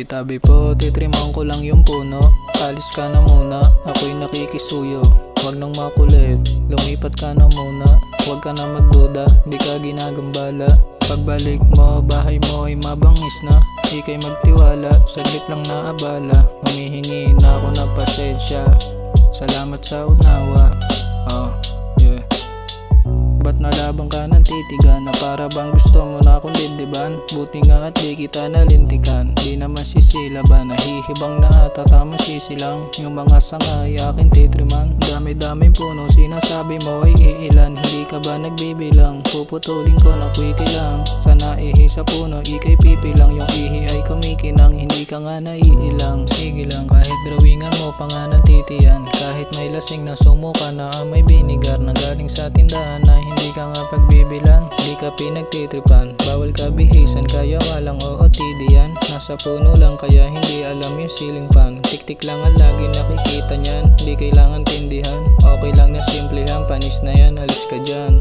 Tabi-tabi po, titriman ko lang yung puno. Alis ka na muna, ako'y nakikisuyo. Huwag nang makulit, lumipat ka na muna. Huwag ka na magduda, di ka ginagambala. Pagbalik mo, bahay mo ay mabangis na. Ika'y magtiwala, saglit lang na abala. Humihingi na ako ng pasensya, salamat sa unawa. Yeah. Ba't nalabang ka ng titigan, na para bang gusto mo na akong dindiban? Buti nga at di kita nalintikan, di naman sisilaban. Nahihibang na ata tamang sisilang, yung mga sanga ay aking titriman. Dami-daming puno, sinasabi mo ay iilan. Hindi ka ba nagbibilang, puputulin ko na kwiki lang. Sana ihi sa puno, ikay pipilang. Yung ihi ay kumikinang, hindi ka nga naiilang. Sige lang, kahit drawingan mo pa nga ng titiyan. Kahit may lasing na sumuka na may binigar na galing sa tindahan, na hindi ka nga pagbibilan, di ka pinagtitripan. Bawal ka bihisan, kaya walang OOTD yan. Nasa puno lang kaya hindi alam yung ceiling fan. Tik-tik lang ang lagi nakikita nyan, di kailangan tindihan. Okay lang na simplehan, panis na yan, alis ka dyan.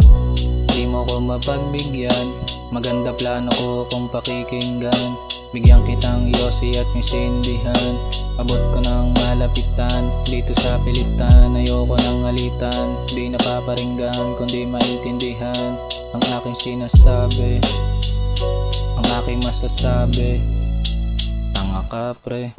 Di mo ko mapagbigyan, maganda plano ko kung pakikinggan. Bigyan kitang yosi at yung sindihan. Abot ko ng malapitan, dito sa pilitan. Ayoko ng alitan, di napaparinggan kundi maintindihan ang aking sinasabi, ang aking masasabi. Tanga ka pre.